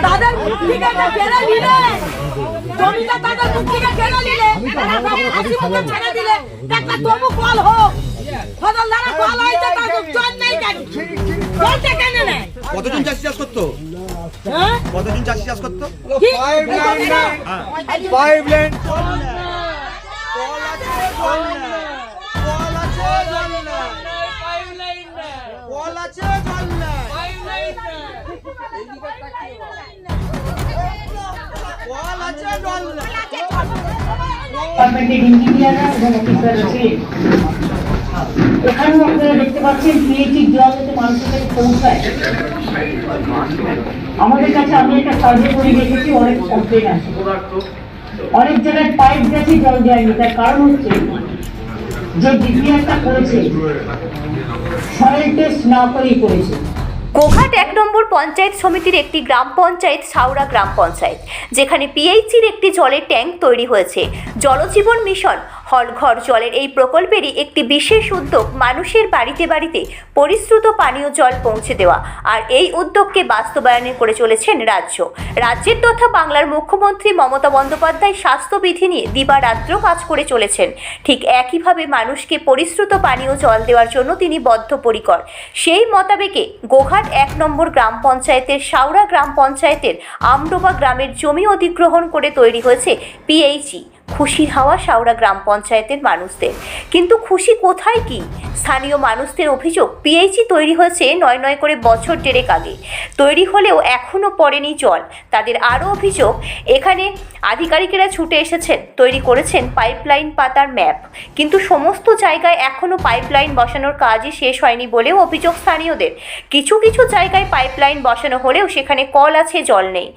তাদের মুখ থেকে কেড়ে নিলে, জমিটা তাদের মুখ থেকে কেড়ে নিলে, হাসি মুখে ছেড়ে দিলে, একটা তবু কল হোক। ফজলদারা কল হয়েছে, তার জল নেই কেন? জলটা কেন নেই? কতজন চাষি চাষ করতো? কতজন চাষি চাষ করতো? এখানেও আপনারা দেখতে পাচ্ছেন পিএইচির জল যাতে মানুষের কাছে পৌঁছায়। আমাদের কাছে আমি একটা সার্ভে করে দেখেছি, অনেক কমপ্লেন আছে, অনেক জায়গায় পাইপ গেছে জল দেয়নি। তার কারণ হচ্ছে যে ডিপিআরটা করেছে সয়েল টেস্ট না করেই করেছে। গোঘাট ১ নম্বর পঞ্চায়েত সমিতির একটি গ্রাম পঞ্চায়েত সাউরা গ্রাম পঞ্চায়েত, যেখানে পিএইচির একটি জলের ট্যাঙ্ক তৈরি হয়েছে। জলজীবন মিশন হলঘর জলের এই প্রকল্পেরই একটি বিশেষ উদ্যোগ মানুষের বাড়িতে বাড়িতে পরিশ্রুত পানীয় জল পৌঁছে দেওয়া। আর এই উদ্যোগকে বাস্তবায়ন করে চলেছেন রাজ্যের তথা বাংলার মুখ্যমন্ত্রী মমতা বন্দ্যোপাধ্যায় স্বাস্থ্যবিধি নিয়ে দিবারাত্র কাজ করে চলেছেন। ঠিক একইভাবে মানুষকে পরিশ্রুত পানীয় জল দেওয়ার জন্য তিনি বদ্ধপরিকর। সেই মোতাবেকে গোঘাট ১ নম্বর গ্রাম পঞ্চায়েতের সাউরা গ্রাম পঞ্চায়েতের আমডোবা গ্রামের জমি অধিগ্রহণ করে তৈরি হয়েছে পিএইচি। খুশির হাওয়া সাউরা গ্রাম পঞ্চায়েতের মানুষদের, কিন্তু খুশি কোথায় কি? স্থানীয় মানুষদের অভিযোগ, পিএইচি তৈরি হয়েছে নয় করে বছর দেড়েক আগে, তৈরি হলেও এখনও পড়েনি জল। তাদের আরও অভিযোগ, এখানে আধিকারিকেরা ছুটে এসেছেন, তৈরি করেছেন পাইপলাইন পাতার ম্যাপ, কিন্তু সমস্ত জায়গায় এখনও পাইপলাইন বসানোর কাজই শেষ হয়নি বলেও অভিযোগ স্থানীয়দের। কিছু কিছু জায়গায় পাইপলাইন বসানো হলেও সেখানে কল আছে, জল নেই।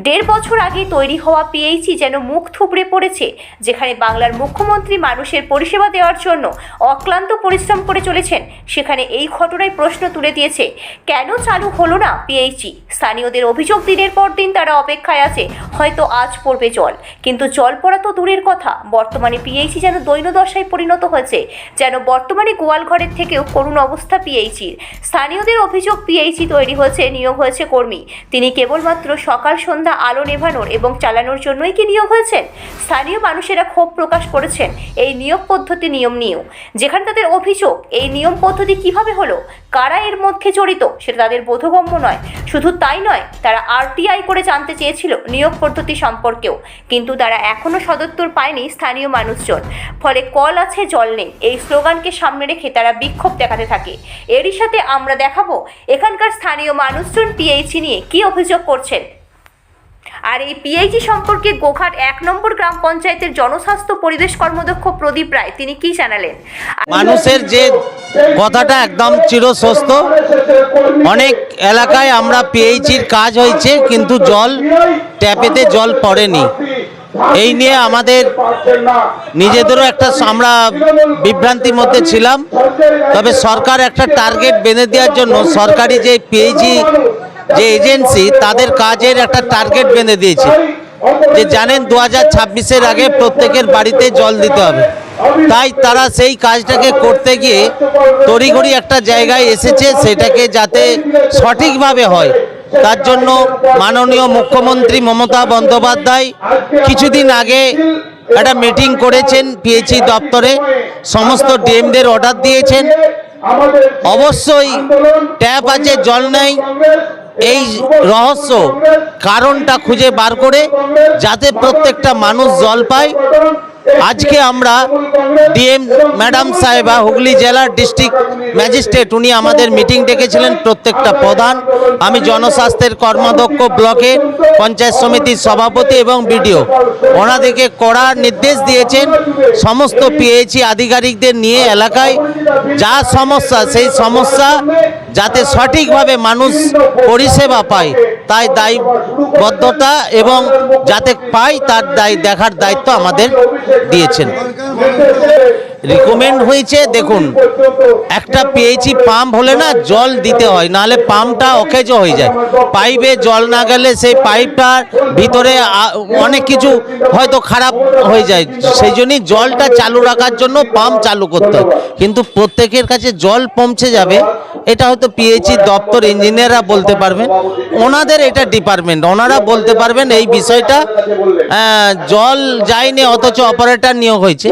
১.৫ বছর আগে তৈরি হওয়া পিএইচি যেন মুখ থুবড়ে পড়েছে, যেখানে বাংলার মুখ্যমন্ত্রী মানুষের পরিষেবা দেওয়ার জন্য অক্লান্ত পরিশ্রম করে চলেছেন, সেখানে এই ঘটনায় প্রশ্ন তুলে দিয়েছে, কেন চালু হলো না পিএইচি? স্থানীয়দের অভিযোগ, দিনের পর দিন তারা অপেক্ষায় আছে, হয়তো আজ পড়বে জল, কিন্তু জল পড়া তো দূরের কথা, বর্তমানে পিএইচি যেন দৈন্যদশায় পরিণত হয়েছে, যেন বর্তমানে গোয়ালঘরের থেকেও করুণ অবস্থা পিএইচির। স্থানীয়দের অভিযোগ, পিএইচি তৈরি হয়েছে, নিয়োগ হয়েছে কর্মী, তিনি কেবলমাত্র সকাল সন্ধ্যা আলো নেভানোর এবং চালানোর জন্যই কি নিয়োগ হয়েছেন? স্থানীয় মানুষেরা ক্ষোভ প্রকাশ করেছেন এই নিয়োগ পদ্ধতি নিয়ম নিয়েও, যেখানে তাদের অভিযোগ, এই নিয়ম পদ্ধতি কিভাবে হলো, কারা এর মধ্যে জড়িত সেটা তাদের বোধগম্য নয়। শুধু তাই নয়, তারা আরটিআই করে জানতে চেয়েছিল নিয়োগ পদ্ধতি সম্পর্কেও, কিন্তু তারা এখনও সদুত্তর পায়নি স্থানীয় মানুষজন। ফলে কল আছে, জল নেই, এই স্লোগানকে সামনে রেখে তারা বিক্ষোভ দেখাতে থাকে। এরই সাথে আমরা দেখাবো এখানকার স্থানীয় মানুষজন পিএইচি নিয়ে কী অভিযোগ করছেন। আর এই পিএইচি সম্পর্কে গোঘাট ১ নম্বর গ্রাম পঞ্চায়েতের জনস্বাস্থ্য পরিবেশ কর্মদক্ষ প্রদীপ রায় তিনি কি জানালেন। মানুষের যে কথাটা একদম চিরসত্য, অনেক এলাকায় আমরা পিএইচির কাজ হয়েছে কিন্তু জল ট্যাপেতে জল পড়েনি। এই নিয়ে আমাদের নিজেদেরও একটা আমরা বিভ্রান্তির মধ্যে ছিলাম। তবে সরকার একটা টার্গেট বেঁধে দেওয়ার জন্য সরকারি যে পিএইচি যে এজেন্সি, তাদের কাজের একটা টার্গেট বেঁধে দিয়েছে, যে জানেন 2026-এর আগে প্রত্যেকের বাড়িতে জল দিতে হবে। তাই তারা সেই কাজটাকে করতে গিয়ে তড়িঘড়ি একটা জায়গায় এসেছে, সেটাকে যাতে সঠিকভাবে হয় তার জন্য মাননীয় মুখ্যমন্ত্রী মমতা বন্দ্যোপাধ্যায় কিছুদিন আগে একটা মিটিং করেছেন পিএইচি দপ্তরে, সমস্ত ডিএমদের অর্ডার দিয়েছেন অবশ্যই ট্যাপ আছে, জল নেই, এই রহস্য কারণটা খুঁজে বার করে যাতে প্রত্যেকটা মানুষ জল পায়। আজকে আমরা ডিএম ম্যাডাম সাহেবা, হুগলি জেলার ডিস্ট্রিক্ট ম্যাজিস্ট্রেট, উনি আমাদের মিটিং ডেকেছিলেন, প্রত্যেকটা প্রধান, আমি জনস্বাস্থ্যের কর্মাধ্যক্ষ ব্লকের পঞ্চায়েত সমিতির সভাপতি এবং বিডিও, ওনাদেরকে কড়া নির্দেশ দিয়েছেন সমস্ত পিএইচি আধিকারিকদের নিয়ে এলাকায় যা সমস্যা, সেই সমস্যা যাতে সঠিকভাবে মানুষ পরিষেবা পায়, তাই দায়বদ্ধতা এবং যাতে পায় তার দেখার দায়িত্ব আমাদের দিয়েছেন। রিকমেন্ড হয়েছে, দেখুন একটা পিএইচি পাম্প হলে না জল দিতে হয়, নাহলে পাম্পটা অকেজ হয়ে যায়। পাইপে জল না গেলে সেই পাইপটার ভিতরে অনেক কিছু হয়তো খারাপ হয়ে যায়, সেই জন্যই জলটা চালু রাখার জন্য পাম্প চালু করতে হয়। কিন্তু প্রত্যেকের কাছে জল পৌঁছে যাবে এটা হয়তো পিএইচি দপ্তর ইঞ্জিনিয়াররা বলতে পারবেন, ওনাদের এটা ডিপার্টমেন্ট, ওনারা বলতে পারবেন এই বিষয়টা। জল যায়নি অথচ অপারেটর নিয়োগ হয়েছে,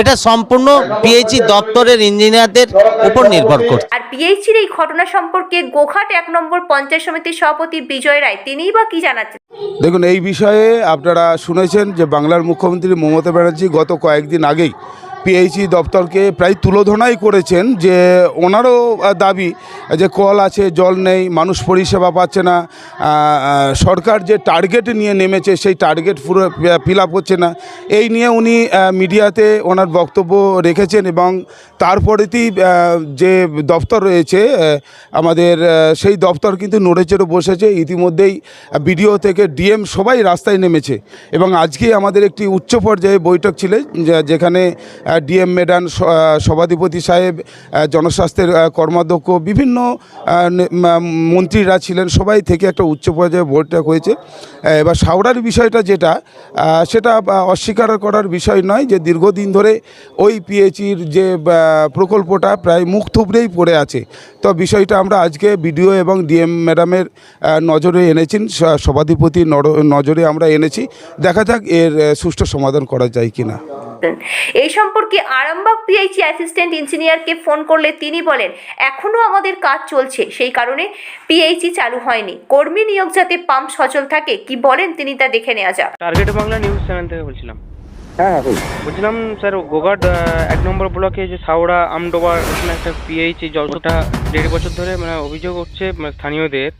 এটা সম্পূর্ণ পিএইচি দপ্তরের ইঞ্জিনিয়ারদের উপর নির্ভর করছে। আর পিএইচির এই ঘটনা সম্পর্কে গোঘাট 1 নম্বর পঞ্চায়েত সমিতির সভাপতি বিজয় রায় তিনিই বা কি জানাচ্ছেন। দেখুন, এই বিষয়ে আপনারা শুনেছেন যে বাংলার মুখ্যমন্ত্রী মমতা ব্যানার্জি গত কয়েকদিন আগেই পিএইচি দপ্তরকে প্রায় তুলোধনাই করেছেন যে ওনারও দাবি যে কল আছে, জল নেই, মানুষ পরিষেবা পাচ্ছে না, সরকার যে টার্গেট নিয়ে নেমেছে সেই টার্গেট পুরো ফিল আপ হচ্ছে না। এই নিয়ে উনি মিডিয়াতে ওনার বক্তব্য রেখেছেন এবং তারপরেতেই যে দপ্তর রয়েছে আমাদের সেই দপ্তর কিন্তু নড়েচড়ে বসেছে। ইতিমধ্যেই বিডিও থেকে ডিএম সবাই রাস্তায় নেমেছে এবং আজকে আমাদের একটি উচ্চ পর্যায়ে বৈঠক ছিল যেখানে ডিএম ম্যাডাম, সভাধিপতি সাহেব, জনস্বাস্থ্যের কর্মাধ্যক্ষ, বিভিন্ন মন্ত্রীরা ছিলেন, সবাই থেকে একটা উচ্চ পর্যায়ে বৈঠক হয়েছে। এবার হাওড়ার বিষয়টা যেটা সেটা অস্বীকার করার বিষয় নয় যে দীর্ঘদিন ধরে ওই পিএইচির যে প্রকল্পটা প্রায় মুখ থুবড়েই পড়ে আছে। তো বিষয়টা আমরা আজকে বিডিও এবং ডিএম ম্যাডামের নজরে এনেছি, সভাধিপতির নজরে আমরা এনেছি, দেখা যাক এর সুষ্ঠু সমাধান করা যায় কিনা। এই সম্পর্কে আরামবাগ পিএইচি অ্যাসিস্ট্যান্ট ইঞ্জিনিয়ারকে ফোন করলে তিনি বলেন এখনো আমাদের কাজ চলছে, সেই কারণে পিএইচি চালু হয়নি। কর্মী নিয়োগ যাতে পাম্প সচল থাকে কি বলেন তিনি তা দেখে নেওয়া যাক। টার্গেট বাংলা নিউজ চ্যানেল থেকে বলছিলাম। হ্যাঁ, বলছিলাম স্যার, গোঘাট 1 নম্বর ব্লকে যে সাউড়া আমডোবা ওখানে একটা পিএইচি জলটা 1.5 বছর ধরে অভিযোগ হচ্ছে স্থানীয়দের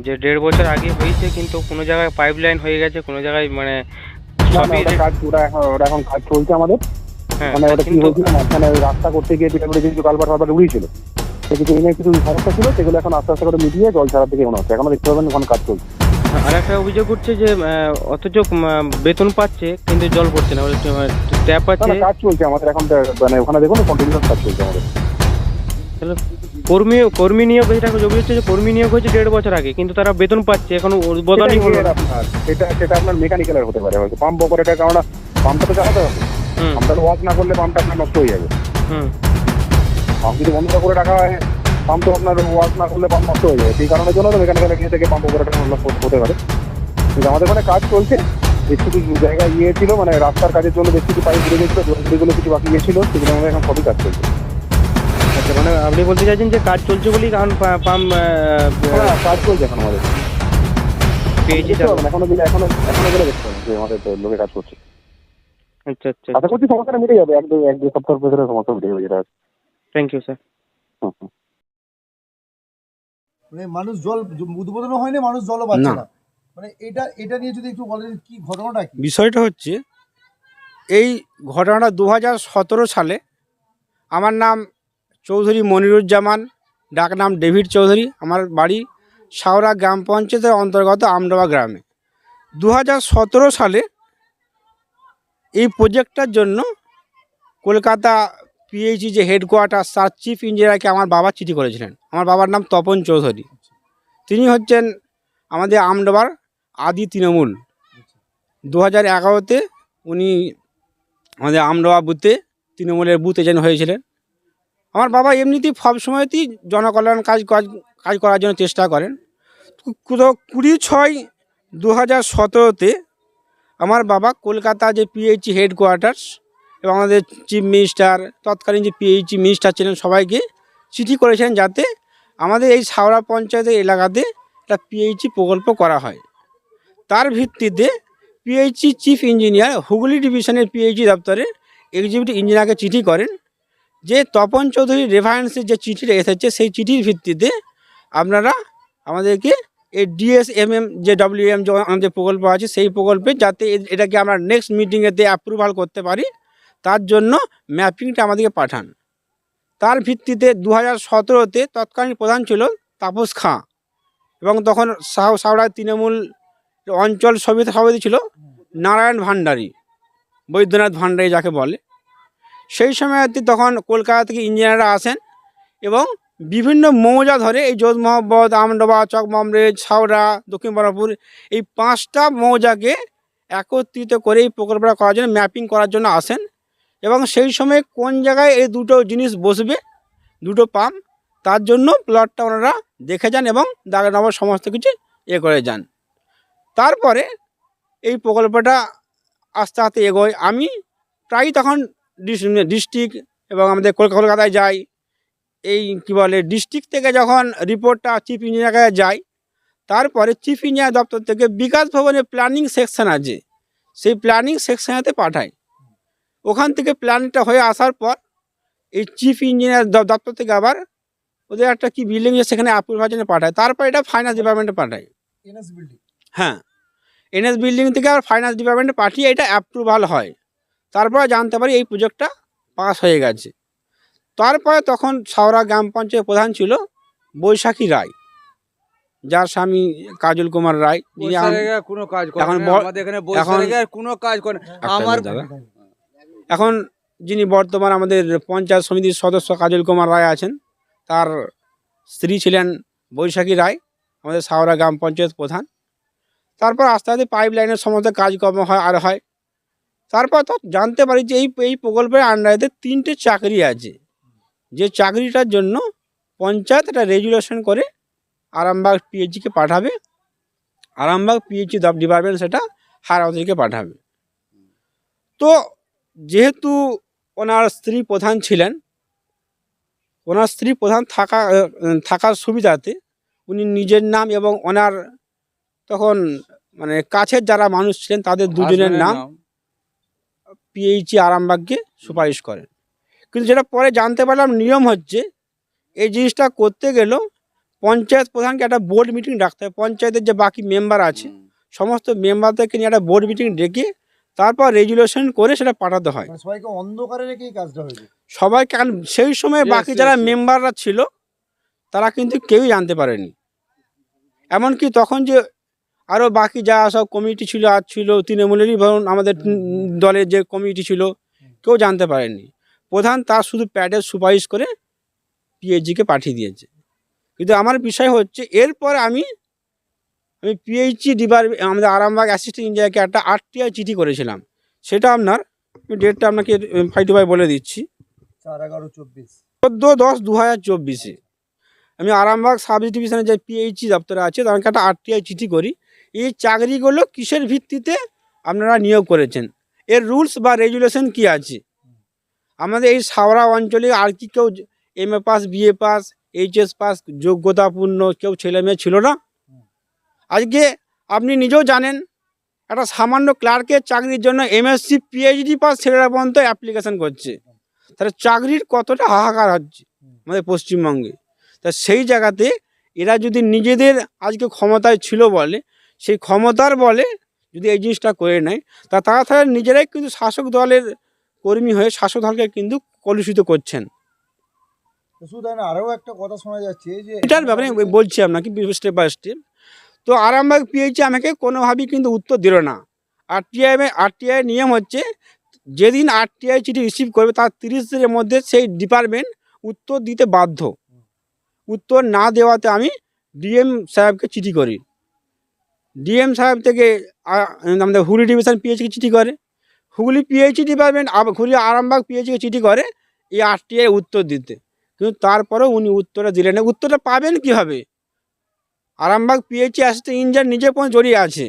যে 1.5 বছর আগে হয়েছে, কিন্তু কোনো জায়গায় পাইপ লাইন হয়ে গেছে, কোনো জায়গায় এখন কাজ চলছে আমাদের। মানে ওটা কি হয়েছিল, মাঝখানে রাস্তা করতে গিয়ে পিঠাপুলি কিছু কালভার্ট ফালভার্ট উড়িয়েছিল, কিছু কিছু সমস্যা ছিল, সেগুলো এখন আস্তে আস্তে করে মিটিয়ে জল ছাড়ার দিকে মনে হচ্ছে। এখনো দেখতে পাবেন এখন কাজ চলছে। আর একটা অভিযোগ হচ্ছে যে অথচ বেতন পাচ্ছে কিন্তু জল পড়ছে না, ট্যাপ আছে। কাজ চলছে আমাদের এখন, মানে ওখানে দেখুন কন্টিনিউয়াস কাজ চলছে আমাদের। কর্মী নিয়োগ, যেটা অভিযোগ হচ্ছে যে কর্মী নিয়োগ হয়েছে 1.5 বছর আগে, কিন্তু তারা বেতন পাচ্ছে, এখন বদলই হলো। সেটা আপনার মেকানিক্যালের হতে পারে, হয়তো পাম্প অপারেটর, কারণ পাম্পটা তো চালাতে হবে। পাম্পটা ওয়ার্ক না করলে পাম্পটা আপনার নষ্ট হয়ে যাবে। পাম্প যদি বন্ধ করে রাখা হয়, পাম্প তো আপনার ওয়ার্ক না করলে পাম্প নষ্ট হয়ে যাবে। সেই কারণের জন্য তো মেকানিক্যাল থেকে পাম্প অপারেটর হতে পারে। কিন্তু আমাদের ওখানে কাজ চলছে, বেশ কিছু জায়গায় ছিল, মানে রাস্তার কাজের জন্য বেশ কিছু পাইপ ঘুরে গেছিলো, যেগুলো কিছু বাকি গিয়েছিল, সেগুলো আমাদের এখন সবই কাজ চলছে। আচ্ছা, মানে আপনি বলতে চাইছেন যে কাজ চলছে বলেই কারণ পাম্প কাজ চলছে এখন আমাদের পেয়েছি, এখনো গেলে দেখতে পাবেন যে আমাদের লোকে কাজ করছে। আচ্ছা আচ্ছা, আশা করছি সমস্যাটা মিটে যাবে, 1-2 সপ্তাহের ভিতরে সমস্যা মিটে যাবে যেটা। Thank you sir. মানে মানুষ জল উদ্বোধনও হয়নি, মানুষ জলও পাচ্ছে না, মানে এটা নিয়ে যদি একটু বলেন কি ঘটনাটা কি? বিষয়টা হচ্ছে এই ঘটনাটা 2017 সালে, আমার নাম চৌধুরী মনিরুজ্জামান, ডাক নাম ডেভিড চৌধুরী, আমার বাড়ি সাউরা গ্রাম পঞ্চায়েতের অন্তর্গত আমডোবা গ্রামে। 2017 সালে এই প্রজেক্টটার জন্য কলকাতা পিএইচি যে হেডকোয়ার্টার, তার চিফ ইঞ্জিনিয়ারকে আমার বাবা চিঠি করেছিলেন। আমার বাবার নাম তপন চৌধুরী, তিনি হচ্ছেন আমাদের আমডোবার আদি তৃণমূল। 2011-তে উনি আমাদের আমডোবা বুথে তৃণমূলের বুথ এজেন্ট হয়েছিলেন। আমার বাবা এমনিতেই সবসময়তেই জনকল্যাণ কাজ করার জন্য চেষ্টা করেন। 20/6/2017-তে আমার বাবা কলকাতা যে পিএইচি হেডকোয়ার্টার্স এবং আমাদের চিফ মিনিস্টার, তৎকালীন যে পিএইচি মিনিস্টার ছিলেন, সবাইকে চিঠি করেছেন যাতে আমাদের এই সাউরা পঞ্চায়েতের এলাকাতে একটা পিএইচি প্রকল্প করা হয়। তার ভিত্তিতে পিএইচি চিফ ইঞ্জিনিয়ার হুগলি ডিভিশনের পিএইচি দপ্তরে এক্সিকিউটিভ ইঞ্জিনিয়ারকে চিঠি করেন যে তপন চৌধুরীর রেফারেন্সে যে চিঠিটা এসেছে, সেই চিঠির ভিত্তিতে আপনারা আমাদেরকে এই DSMM যে WM যে আমাদের প্রকল্প আছে, সেই প্রকল্পে যাতে এটাকে আমরা নেক্সট মিটিংয়েতে অ্যাপ্রুভাল করতে পারি, তার জন্য ম্যাপিংটা আমাদেরকে পাঠান। তার ভিত্তিতে 2017-তে তৎকালীন প্রধান ছিল তাপস খাঁ এবং তখন সাউরা তৃণমূল অঞ্চল সভাপতি ছিল নারায়ণ ভান্ডারী, বৈদ্যনাথ ভান্ডারী যাকে বলে। সেই সময় তখন কলকাতা থেকে ইঞ্জিনিয়াররা আসেন এবং বিভিন্ন মৌজা ধরে এই যোধ মোহাম্মদ, আমডোবা, চক মামরেজ, হাওড়া, দক্ষিণ বরাপুর এই 5টা মৌজাকে একত্রিত করে এই প্রকল্পটা করার জন্য ম্যাপিং করার জন্য আসেন এবং সেই সময় কোন জায়গায় এই দুটো জিনিস বসবে, দুটো পাম্প, তার জন্য প্লটটা ওনারা দেখে যান এবং দাগে নম্বর সমস্ত কিছু করে যান। তারপরে এই প্রকল্পটা আস্তে আস্তে এগোয়। আমি প্রায় তখন ডিস্ট্রিক্ট এবং আমাদের কলকাতায় যাই। এই কি বলে ডিস্ট্রিক্ট থেকে যখন রিপোর্টটা চিফ ইঞ্জিনিয়ার কাছে যায়, তারপরে চিফ ইঞ্জিনিয়ার দপ্তর থেকে বিকাশ ভবনে প্ল্যানিং সেকশন আছে, সেই প্ল্যানিং সেকশনেতে পাঠায়। ওখান থেকে প্ল্যানটা হয়ে আসার পর এই চিফ ইঞ্জিনিয়ার দপ্তর থেকে আবার ওদের একটা কি বিল্ডিং সেখানে অ্যাপ্রুভার জন্য পাঠায়, তারপর এটা ফাইন্যান্স ডিপার্টমেন্টে পাঠায়। এনএস বিল্ডিং, হ্যাঁ, এনএস বিল্ডিং থেকে আবার ফাইন্যান্স ডিপার্টমেন্টে পাঠিয়ে এটা অ্যাপ্রুভাল হয়। তারপরে জানতে পারি এই প্রজেক্টটা পাস হয়ে গেছে। তারপরে তখন সাউরা গ্রাম পঞ্চায়েত প্রধান ছিল বৈশাখী রায়, যার স্বামী কাজল কুমার রায়। কোনো কাজ এখন কোনো কাজ করে এখন যিনি বর্তমান আমাদের পঞ্চায়েত সমিতির সদস্য কাজল কুমার রায় আছেন, তার স্ত্রী ছিলেন বৈশাখী রায়, আমাদের সাউরা গ্রাম পঞ্চায়েত প্রধান। তারপর আস্তে আস্তে পাইপ লাইনের সমস্ত কাজকর্ম হয়। তারপর তো জানতে পারি যে এই প্রকল্পের আন্ডারে 3টে চাকরি আছে, যে চাকরিটার জন্য পঞ্চায়েত একটা রেজুলেশন করে আরামবাগ পিএইচকে পাঠাবে, আরামবাগ পিএইচি ডিপার্টমেন্ট সেটা হায়ার অথরিটিকে পাঠাবে। তো যেহেতু ওনার স্ত্রী প্রধান ছিলেন, ওনার স্ত্রী প্রধান থাকার সুবিধাতে উনি নিজের নাম এবং ওনার তখন মানে কাছের যারা মানুষ ছিলেন তাদের দুজনের নাম পিএইচি আরামবাগকে সুপারিশ করেন। কিন্তু যেটা পরে জানতে পারলাম নিয়ম হচ্ছে, এই জিনিসটা করতে গেলেও পঞ্চায়েত প্রধানকে একটা বোর্ড মিটিং ডাকতে হয়। পঞ্চায়েতের যে বাকি মেম্বার আছে সমস্ত মেম্বারদেরকে নিয়ে একটা বোর্ড মিটিং ডেকে তারপর রেজুলেশন করে সেটা পাঠাতে হয়। সবাইকে অন্ধকারে রেখে এই কাজটা হয়েছে সবাইকে, সেই সময় বাকি যারা মেম্বাররা ছিল তারা কিন্তু কেউই জানতে পারেনি। এমনকি তখন যে আরও বাকি যা সব কমিটি ছিল ছিল তৃণমূলেরই, ধরুন আমাদের দলের যে কমিটি ছিল, কেউ জানতে পারেনি। প্রধান তার শুধু প্যাডের সুপারিশ করে পিএইচকে পাঠিয়ে দিয়েছে। কিন্তু আমার বিষয় হচ্ছে এরপর আমি পিএইচি ডিপার্টমেন্ট আমাদের আরামবাগ অ্যাসিস্ট্যান্ট ইঞ্জিনিয়ারকে একটা আরটিআই চিঠি করেছিলাম। সেটা আপনার ডেটটা আপনাকে 5 বলে দিচ্ছি, 14/10/2024 আমি আরামবাগ সাব ডিভিশনে যে পিএইচি দপ্তরে আছে তাদেরকে একটা আরটিআই চিঠি করি। এই চাকরিগুলো কিসের ভিত্তিতে আপনারা নিয়োগ করেছেন, এর রুলস বা রেগুলেশন কি আছে। আমাদের এই সাউরা অঞ্চলে আর কি কেউ MA পাস, BA পাস, HS পাস যোগ্যতাপূর্ণ কেউ ছেলেমেয়ে ছিল না। আজকে আপনি নিজেও জানেন একটা সামান্য ক্লার্কের চাকরির জন্য MSc PhD পাস ছেলেরা পর্যন্ত অ্যাপ্লিকেশন করছে। তাহলে চাকরির কতটা হাহাকার হচ্ছে আমাদের পশ্চিমবঙ্গে। তা সেই জায়গাতে এরা যদি নিজেদের আজকে ক্ষমতায় ছিল বলে, সেই ক্ষমতার বলে যদি এই জিনিসটা করে নেয়, তারা তাহলে নিজেরাই কিন্তু শাসক দলের কর্মী হয়ে শাসক দলকে কিন্তু কলুষিত করছেন। শুধু তাই না, আরও একটা কথা শোনা যাচ্ছে যে এটার ব্যাপারে বলছি আপনাকে স্টেপ বাই স্টেপ। তো আরামবাগ পিএইচি আমাকে কোনোভাবেই কিন্তু উত্তর দিল না। আরটিআই নিয়ম হচ্ছে যেদিন আরটিআই চিঠি রিসিভ করবে তার 30 দিনের মধ্যে সেই ডিপার্টমেন্ট উত্তর দিতে বাধ্য। উত্তর না দেওয়াতে আমি ডিএম সাহেবকে চিঠি করি। ডিএম সাহেব থেকে আমাদের হুগলি ডিভিশন পিএইচিকে চিঠি করে, হুগলি পিএইচি ডিপার্টমেন্ট হুগলি আরামবাগ পিএইচিকে চিঠি করে এই আরটিআই উত্তর দিতে। কিন্তু তারপরেও উনি উত্তরটা দিলেন না। উত্তরটা পাবেন কীভাবে? আরামবাগ পিএইচি অ্যাসিস্ট্যান্ট ইঞ্জিনিয়ার নিজে পর্যন্ত জড়িয়ে আছে।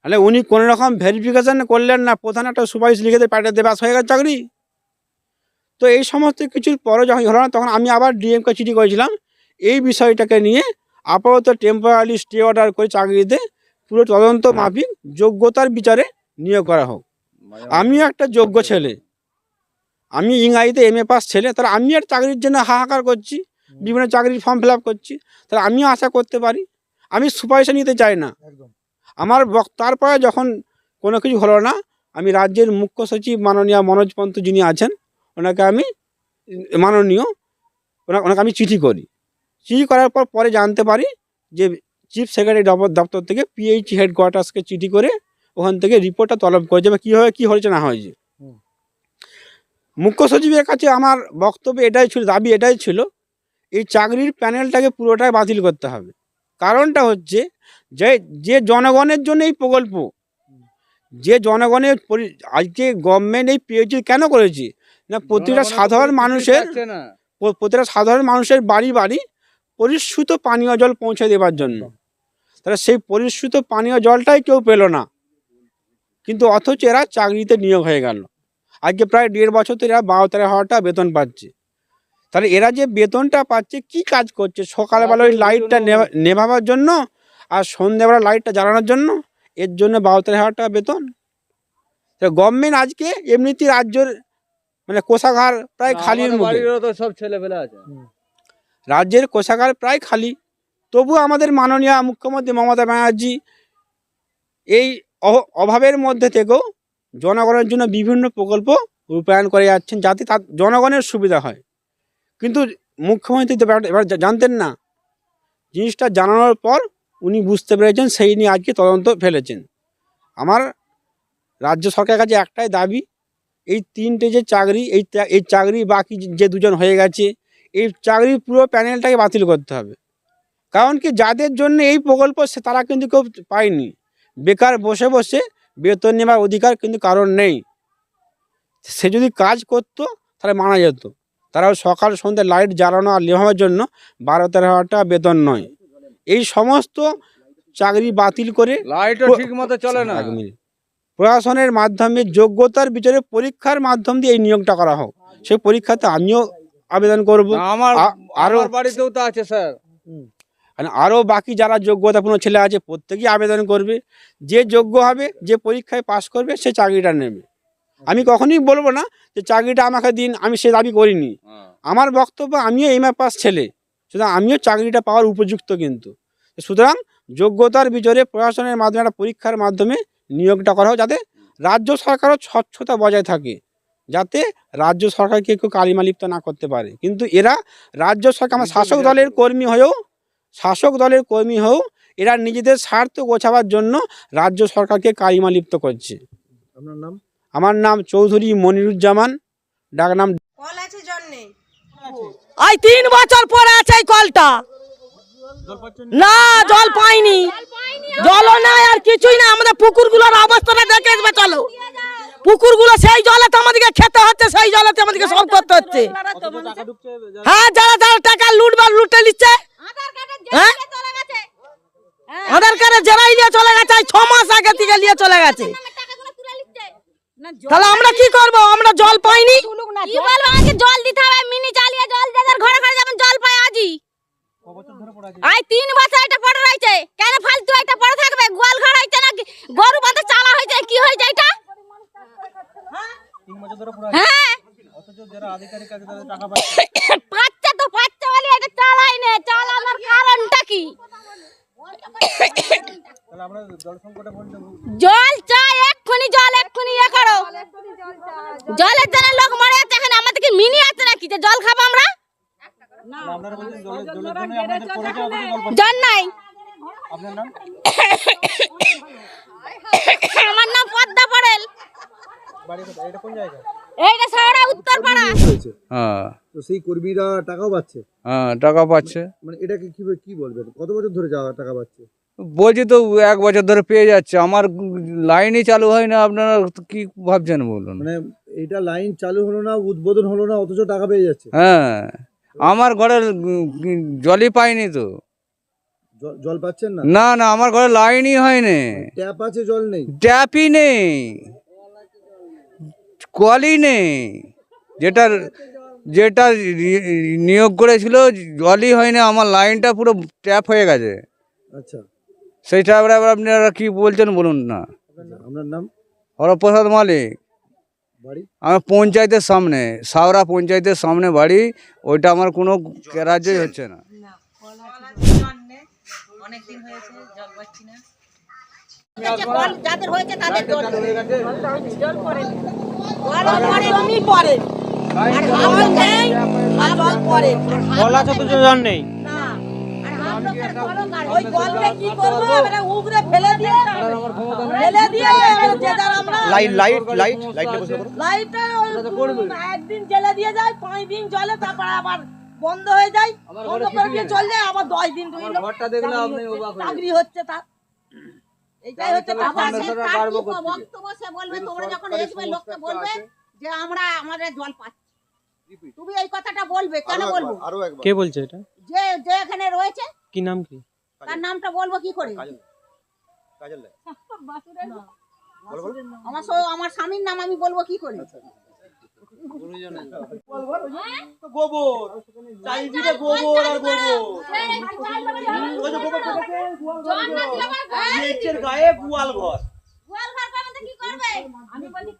তাহলে উনি কোনো রকম ভেরিফিকেশান করলেন না, প্রধান একটা সুপারিশ লিখে দিয়ে পাঠিয়ে দেবে, হয়ে গেছে চাকরি। তো এই সমস্ত কিছুর পরে যখন হলো না, তখন আমি আবার ডিএমকে চিঠি করেছিলাম এই বিষয়টাকে নিয়ে আপাতত টেম্পোরারি স্টে অর্ডার করে চাকরিতে পুরো তদন্ত মাফিক যোগ্যতার বিচারে নিয়োগ করা হোক। আমিও একটা যোগ্য ছেলে, আমি ইংরাজিতে MA পাস ছেলে, তাহলে আমি আর চাকরির জন্য হাহাকার করছি, বিভিন্ন চাকরির ফর্ম ফিল আপ করছি, তাহলে আমিও আশা করতে পারি। আমি সুপারিশ নিতে চাই না আমার তারপরে যখন কোনো কিছু হলো না, আমি রাজ্যের মুখ্য সচিব মাননীয় মনোজ পন্ত যিনি আছেন ওনাকে আমি ওনাকে আমি চিঠি করি। চিঠি করার পর পরে জানতে পারি যে চিফ সেক্রেটারি দপ্তর থেকে পিএইচি হেডকোয়ার্টার্সকে চিঠি করে ওখান থেকে রিপোর্টটা তলব করেছে বা কীভাবে কী হয়েছে না হয়েছে। মুখ্য সচিবের কাছে আমার বক্তব্য এটাই ছিল, দাবি এটাই ছিল, এই চাকরির প্যানেলটাকে পুরোটাই বাতিল করতে হবে। কারণটা হচ্ছে যে জনগণের জন্য এই প্রকল্প, যে জনগণের আজকে গভর্নমেন্ট এই পিএইচই কেন করেছে না, প্রতিটা সাধারণ মানুষের বাড়ি বাড়ি পরিশ্রুত পানীয় জল পৌঁছে দেওয়ার জন্য। তাহলে সেই পরিশ্রুত পানীয় জলটাই কেউ পেল না, কিন্তু অথচ এরা চাকরিতে নিয়োগ হয়ে গেল। আজকে প্রায় 1.5 বছর ধরে এরা 12-13,000 টাকা বেতন পাচ্ছে। তাহলে এরা যে বেতনটা পাচ্ছে কি কাজ করছে? সকালবেলা ওই লাইটটা নেভাবার জন্য আর সন্ধ্যাবেলা লাইটটা জ্বালানোর জন্য, এর জন্য 12-13,000 টাকা বেতন। তো গভর্নমেন্ট আজকে এমনিতেই রাজ্যের মানে কোষাগার প্রায় খালির মুখে, সব ছেলেপেলে আছে, রাজ্যের কোষাগার প্রায় খালি। তবু আমাদের মাননীয় মুখ্যমন্ত্রী মমতা ব্যানার্জি এই অভাবের মধ্যে থেকেও জনগণের জন্য বিভিন্ন প্রকল্প রূপায়ণ করে যাচ্ছেন, যাতে তার জনগণের সুবিধা হয়। কিন্তু মুখ্যমন্ত্রী তো এবার জানতেন না, জিনিসটা জানানোর পর উনি বুঝতে পেরেছেন, সেই নিয়ে আজকে তদন্ত ফেলেছেন। আমার রাজ্য সরকারের কাছে একটাই দাবি, এই 3টে যে চাকরি, এই চাকরি বাকি যে 2জন হয়ে গেছে, এই চাকরির পুরো প্যানেলটাকে বাতিল করতে হবে। কারণ কি, যাদের জন্য এই প্রকল্প তারা কিন্তু কেউ পায়নি। বেকার বসে বসে বেতন নেওয়ার অধিকার কিন্তু কারণ নেই। সে যদি কাজ করতো তাহলে মানা যেত। তারাও সকাল সন্ধ্যে লাইট জ্বালানো আর নেভানোর জন্য 12-13,000 টাকা বেতন নয়। এই সমস্ত চাকরি বাতিল করে লাইটও ঠিক মতো চলে না, প্রশাসনের মাধ্যমে যোগ্যতার বিচারে পরীক্ষার মাধ্যম দিয়ে এই নিয়োগটা করা হোক। সেই পরীক্ষাতে আমিও আবেদন করব। আরো বাড়িতেও তো আছে স্যার, আরও বাকি যারা যোগ্যতাপূর্ণ ছেলে আছে প্রত্যেকেই আবেদন করবে। যে যোগ্য হবে, যে পরীক্ষায় পাশ করবে, সে চাকরিটা নেবে। আমি কখনোই বলবো না যে চাকরিটা আমাকে দিন, আমি সে দাবি করিনি। আমার বক্তব্য, আমিও এমএ পাস ছেলে, সুতরাং আমিও চাকরিটা পাওয়ার উপযুক্ত। কিন্তু সুতরাং যোগ্যতার বিচারে প্রশাসনের মাধ্যমে একটা পরীক্ষার মাধ্যমে নিয়োগটা করা হোক, যাতে রাজ্য সরকারও স্বচ্ছতা বজায় থাকে, যাতে রাজ্য সরকারকে কেউ কালিমালিপ্ত না করতে পারে। কিন্তু এরা রাজ্য সরকার, আমার শাসক দলের কর্মী হয়েও এরা নিজেদের স্বার্থ গোছাবার জন্য রাজ্য সরকারকে কালিমালিপ্ত করছে। আপনার নাম? আমার নাম চৌধুরী মনিরুজ্জামান, ডাক নাম। কল আছে, জল নেই। এই 3 বছর পরে আছে এই কলটা, না জল পাইনি, জলও নাই আর কিছুই না। আমাদের পুকুরগুলোর অবস্থাটা দেখে আসবে, চলো। পুকুরগুলো সেই জলে তো আমাদেরকে খেতে হচ্ছে, সেই জলেতে আমাদেরকে সব করতে হচ্ছে। হ্যাঁ, যারা টাকা লুটে নিচ্ছে, হ্যাঁ আধার কার্ডে জেরাই নিয়ে চলে গেছে, 6 মাস আগে থেকে নিয়ে চলে গেছে। তাহলে আমরা কি করব? আমরা জল পাইনি। কি বলবো, আমাকে জল দিতে হবে, মিনি চালিয়ে জল যাদের ঘরে ঘরে যেমন জল পায় আজই। 3 বছর এটা পড়ে রয়েছে, কেন ফালতু এটা পড়ে থাকবে? গোয়াল ঘর হইছে নাকি গরু বাঁধা চালা হইছে, কি হইছে এটা? হ্যাঁ, পাচ্ছে তো পাচ্ছে বলে এটা চালাই না, চালানোর কারণটা কি? জল চাই এক্ষুনি, জল এক্ষুনি ইয়ে করো। জলের জন্য লোক মরে যাচ্ছে, এখানে আমাদেরকে মিনি আছে নাকি যে জল খাবো আমরা? জল নাই। আমার নাম পদ্মা পড়েল, এইটা সারা উত্তরপাড়া। হ্যাঁ, তো সেই কর্মীরা টাকাও পাচ্ছে? হ্যাঁ, টাকা পাচ্ছে। মানে এটাকে কি বলবেন, কত বছর ধরে টাকা পাচ্ছে? বলছি তো 1 বছর ধরে পেয়ে যাচ্ছে। আমার লাইনই চালু হয় না, আপনারা কি ভাবছেন বলুন? মানে এটা লাইন চালু হলো না, উদ্বোধন হলো না, অথচ টাকা পেয়ে যাচ্ছে? হ্যাঁ, আমার ঘরে জলই পাইনি তো। জল পাচ্ছেন না? না না, আমার ঘরে লাইনই হয়নি। ট্যাপ আছে, জল নেই? ট্যাপই নেই, কলই নেই। যেটা নিয়োগ করেছিল জলই হয়নি, আমার লাইনটা পুরো ট্যাপ হয়ে গেছে। আচ্ছা, সেইটা আবার আপনারা কি বলছেন বলুন না। আপনার নাম? হরপ্রসাদ মালিক, বাড়ি? আমার পঞ্চায়েতের সামনে, সাওরা পঞ্চায়েতের সামনে বাড়ি। ওইটা আমার কোনো রাজ্যই হচ্ছে না। অনেকদিন হয়েছে জল পাচ্ছি না। যাদের হয়েছে তাদের জল পড়ে, জমি পড়ে, আর হাওয়া নেই, আর জল পড়ে। কল আছে তো জল নেই। না, আর ওই জলকে কি করবো আমরা উগরে ফেলে দিয়ে যে যার আমরা লাইটটা একদিন জ্বেলে দিয়ে যায় 5 দিন জলে তারপর আবার বন্ধ হয়ে যায় বন্ধ করে দিয়ে চল যায় আবার 10 দিন ঘরটা দেখলে আপনি অবাক হয়ে চাকরি হচ্ছে তার এইটাই হচ্ছে কথা। বক্তব্য সে বলবে তোমরা যখন আসবে লোককে বলবে যে আমরা আমাদের জল পাচ্ছি তুমি এই কথাটা বলবে কেন বলবো কে বলছে এটা? যে যে এখানে রয়েছে কি নাম কি? তার নামটা বলবো কি করে আমার স্বামীর নাম আমি বলবো কি করে গোবর চাই দিলে গোবর আর গোবর গায়ে গোয়াল ঘর কি করবে আমি বলি